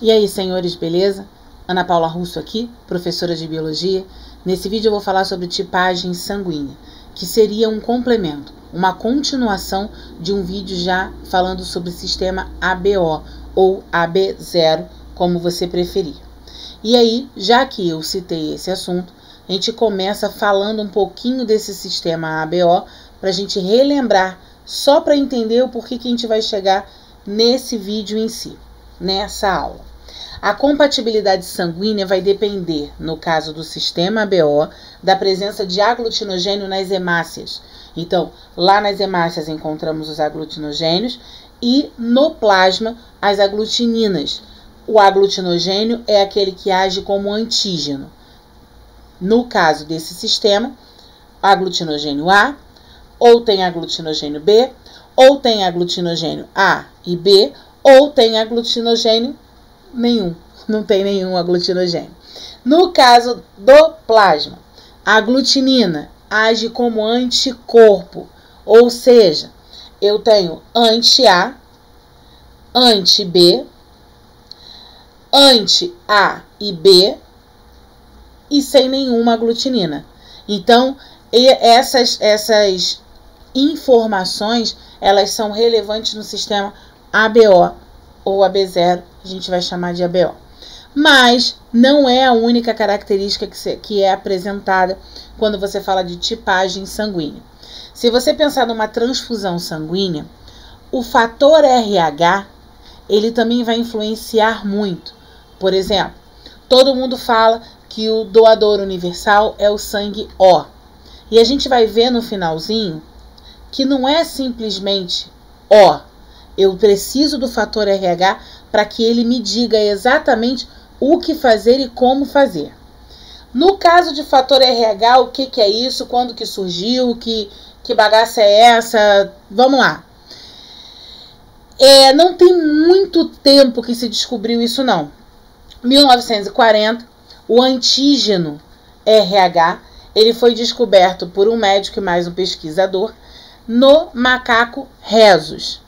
E aí, senhores, beleza? Ana Paula Russo aqui, professora de Biologia. Nesse vídeo eu vou falar sobre tipagem sanguínea, que seria um complemento, uma continuação de um vídeo já falando sobre o sistema ABO, ou AB0, como você preferir. E aí, já que eu citei esse assunto, a gente começa falando um pouquinho desse sistema ABO, para a gente relembrar, só para entender o porquê que a gente vai chegar nesse vídeo em si, nessa aula. A compatibilidade sanguínea vai depender, no caso do sistema ABO, da presença de aglutinogênio nas hemácias. Então, lá nas hemácias encontramos os aglutinogênios e no plasma as aglutininas. O aglutinogênio é aquele que age como antígeno. No caso desse sistema, aglutinogênio A, ou tem aglutinogênio B, ou tem aglutinogênio A e B, ou tem aglutinogênio nenhum, não tem nenhum aglutinogênio. No caso do plasma, a aglutinina age como anticorpo, ou seja, eu tenho anti-A, anti-B, anti-A e B e sem nenhuma aglutinina. Então, essas informações, elas são relevantes no sistema ABO ou AB0, a gente vai chamar de ABO. Mas não é a única característica que é apresentada quando você fala de tipagem sanguínea. Se você pensar numa transfusão sanguínea, o fator RH, ele também vai influenciar muito. Por exemplo, todo mundo fala que o doador universal é o sangue O. E a gente vai ver no finalzinho que não é simplesmente O. Eu preciso do fator RH para que ele me diga exatamente o que fazer e como fazer. No caso de fator RH, o que é isso? Quando que surgiu? Que bagaça é essa? Vamos lá. Não tem muito tempo que se descobriu isso, não. 1940, o antígeno RH, ele foi descoberto por um médico e mais um pesquisador no macaco rhesus.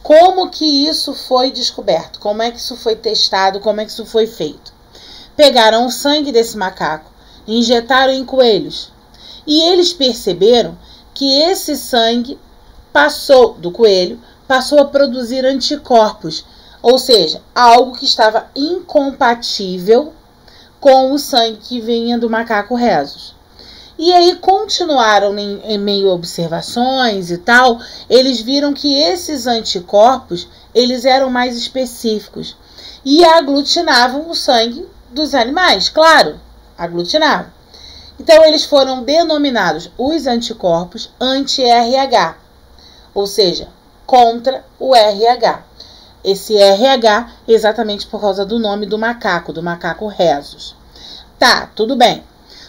Como que isso foi descoberto? Como é que isso foi testado? Como é que isso foi feito? Pegaram o sangue desse macaco, injetaram em coelhos e eles perceberam que esse sangue do coelho passou a produzir anticorpos, ou seja, algo que estava incompatível com o sangue que vinha do macaco rhesus. E aí continuaram em meio a observações e tal, eles viram que esses anticorpos, eles eram mais específicos e aglutinavam o sangue dos animais, claro, aglutinavam. Então eles foram denominados os anticorpos anti-RH, ou seja, contra o RH. Esse RH exatamente por causa do nome do macaco rhesus. Tá, tudo bem.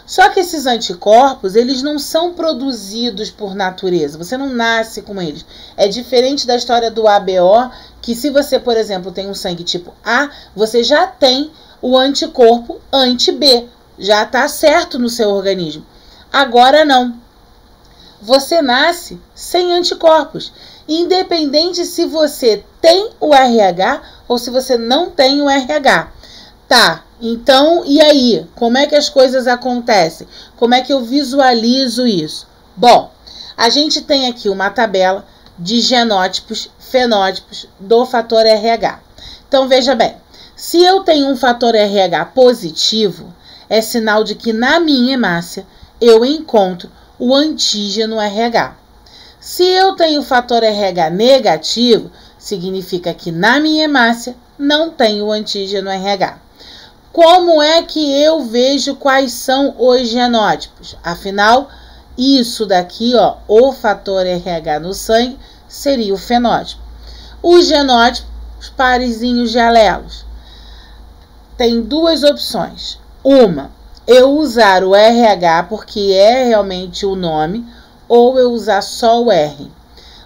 Só que esses anticorpos, eles não são produzidos por natureza, você não nasce com eles. É diferente da história do ABO, que se você, por exemplo, tem um sangue tipo A, você já tem o anticorpo anti-B, já está certo no seu organismo. Agora não. Você nasce sem anticorpos, independente se você tem o RH ou se você não tem o RH. Tá, então, e aí? Como é que as coisas acontecem? Como é que eu visualizo isso? Bom, a gente tem aqui uma tabela de genótipos, fenótipos do fator RH. Então, veja bem, se eu tenho um fator RH positivo, é sinal de que na minha hemácia eu encontro o antígeno RH. Se eu tenho fator RH negativo, significa que na minha hemácia não tem o antígeno RH. Como é que eu vejo quais são os genótipos? Afinal, isso daqui, ó, o fator RH no sangue, seria o fenótipo. Os genótipos, os parezinhos de alelos. Tem duas opções. Uma, eu usar o RH porque é realmente o nome, ou eu usar só o R.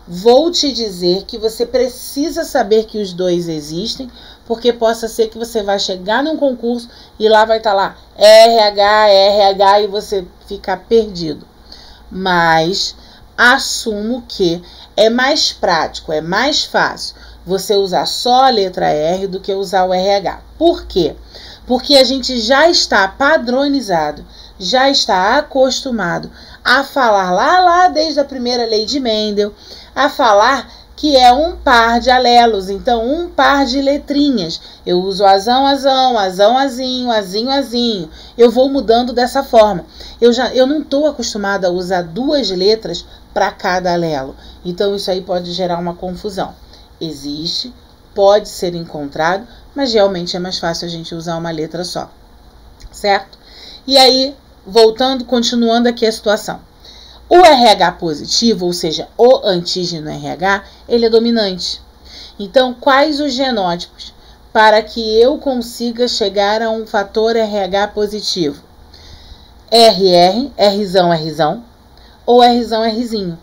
Vou te dizer que você precisa saber que os dois existem, porque possa ser que você vai chegar num concurso e lá vai estar lá RH, e você ficar perdido. Mas assumo que é mais prático, é mais fácil você usar só a letra R do que usar o RH. Por quê? Porque a gente já está padronizado, já está acostumado a falar lá desde a primeira lei de Mendel, a falar que é um par de alelos, então um par de letrinhas. Eu uso azão, azão, azão, azinho, azinho, azinho. Eu vou mudando dessa forma. Eu não estou acostumada a usar duas letras para cada alelo. Então isso aí pode gerar uma confusão. Existe, pode ser encontrado, mas realmente é mais fácil a gente usar uma letra só. Certo? E aí, voltando, continuando aqui a situação. O RH positivo, ou seja, o antígeno RH, ele é dominante. Então, quais os genótipos para que eu consiga chegar a um fator RH positivo? RR, Rzão, Rzão, ou Rzão, Rzinho.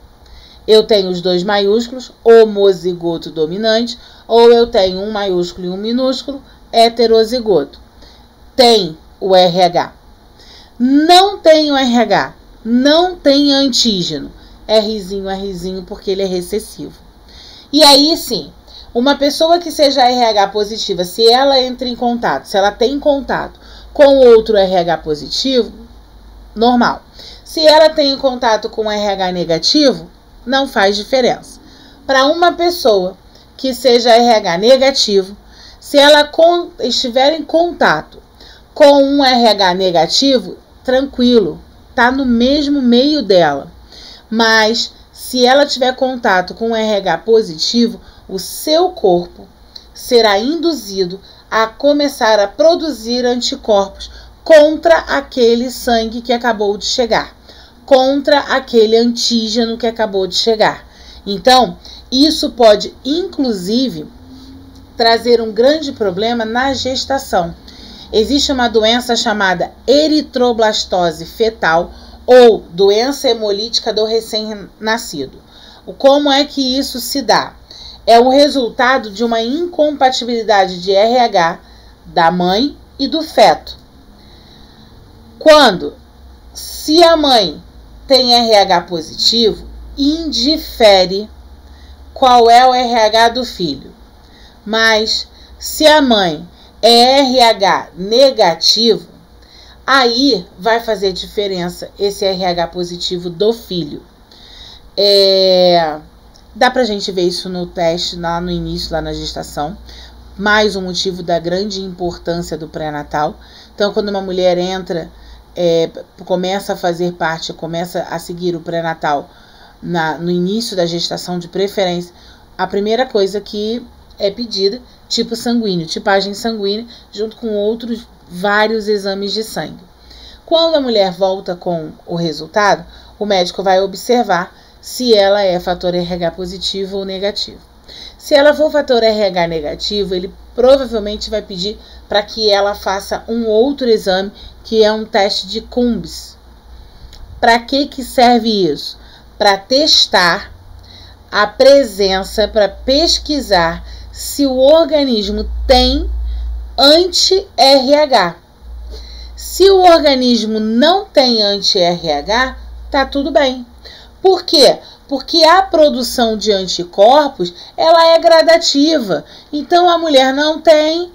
Eu tenho os dois maiúsculos, homozigoto dominante, ou eu tenho um maiúsculo e um minúsculo, heterozigoto. Tem o RH. Não tem o RH. Não tem antígeno, Rzinho, porque ele é recessivo. E aí sim, uma pessoa que seja RH positiva, se ela entra em contato, se ela tem contato com outro RH positivo, normal. Se ela tem contato com RH negativo, não faz diferença. Para uma pessoa que seja RH negativo, se ela estiver em contato com um RH negativo, tranquilo. Está no mesmo meio dela. Mas se ela tiver contato com um RH positivo, o seu corpo será induzido a começar a produzir anticorpos contra aquele sangue que acabou de chegar, contra aquele antígeno que acabou de chegar. Então, isso pode, inclusive, trazer um grande problema na gestação. Existe uma doença chamada eritroblastose fetal ou doença hemolítica do recém-nascido. Como é que isso se dá? É o resultado de uma incompatibilidade de RH da mãe e do feto. Se a mãe tem RH positivo, indifere qual é o RH do filho. Mas se a mãe é RH negativo, aí vai fazer diferença esse RH positivo do filho. Dá pra gente ver isso no teste, lá no início, lá na gestação. Mais um motivo da grande importância do pré-natal. Então, quando uma mulher entra, começa a fazer parte, começa a seguir o pré-natal no início da gestação, de preferência, a primeira coisa que é pedida, tipo sanguíneo, tipagem sanguínea, junto com outros vários exames de sangue. Quando a mulher volta com o resultado, o médico vai observar se ela é fator RH positivo ou negativo. Se ela for fator RH negativo, ele provavelmente vai pedir para que ela faça um outro exame, que é um teste de Cumbs. Para que serve isso? Para testar a presença, para pesquisar se o organismo tem anti-RH. Se o organismo não tem anti-RH, tá tudo bem. Por quê? Porque a produção de anticorpos, ela é gradativa. Então, a mulher não tem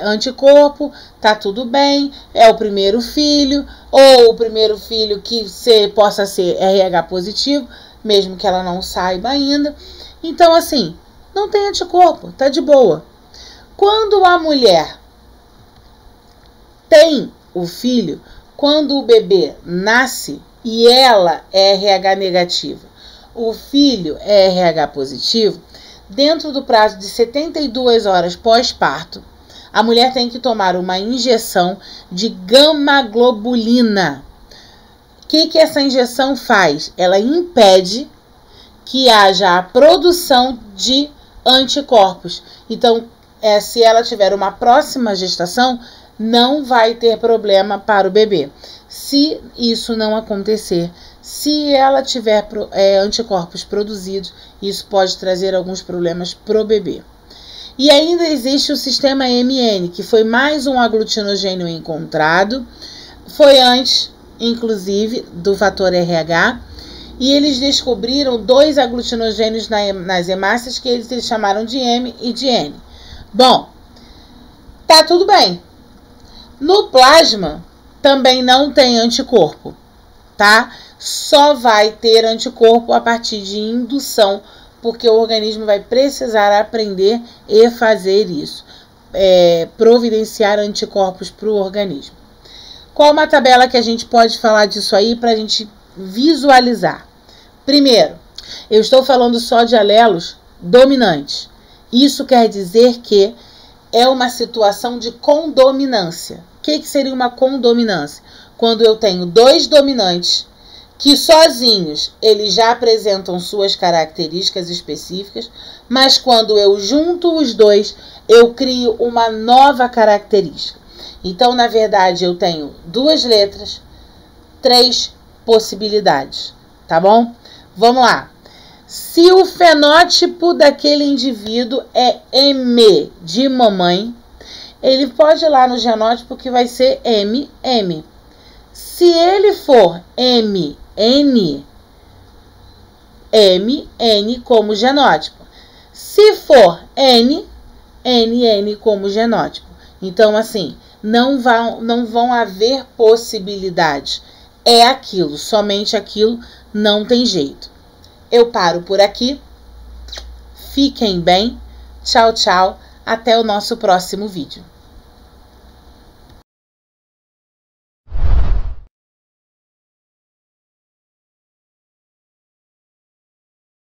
anticorpo, tá tudo bem, é o primeiro filho, ou o primeiro filho que possa ser RH positivo, mesmo que ela não saiba ainda. Então, assim, não tem anticorpo, tá de boa. Quando a mulher tem o filho, quando o bebê nasce e ela é RH negativa, o filho é RH positivo, dentro do prazo de 72 horas pós-parto, a mulher tem que tomar uma injeção de gama-globulina. O que essa injeção faz? Ela impede que haja a produção de anticorpos. Então, se ela tiver uma próxima gestação, não vai ter problema para o bebê. Se isso não acontecer, se ela tiver anticorpos produzidos, isso pode trazer alguns problemas para o bebê. E ainda existe o sistema MN, que foi mais um aglutinogênio encontrado, foi antes, inclusive, do fator RH, e eles descobriram 2 aglutinogênios nas hemácias que eles chamaram de M e de N. Bom, tá tudo bem. No plasma também não tem anticorpo, tá? Só vai ter anticorpo a partir de indução, porque o organismo vai precisar aprender e fazer isso, providenciar anticorpos para o organismo. Qual uma tabela que a gente pode falar disso aí para a gente visualizar? Primeiro, eu estou falando só de alelos dominantes. Isso quer dizer que é uma situação de condominância. O que seria uma condominância? Quando eu tenho 2 dominantes que sozinhos eles já apresentam suas características específicas, mas quando eu junto os 2, eu crio uma nova característica. Então, na verdade, eu tenho 2 letras, 3 possibilidades, tá bom? Vamos lá. Se o fenótipo daquele indivíduo é M de mamãe, ele pode ir lá no genótipo que vai ser MM. Se ele for MN, MN como genótipo. Se for N, NN como genótipo. Então, assim, não vão haver possibilidades. É aquilo, somente aquilo, não tem jeito. Eu paro por aqui. Fiquem bem. Tchau, tchau. Até o nosso próximo vídeo.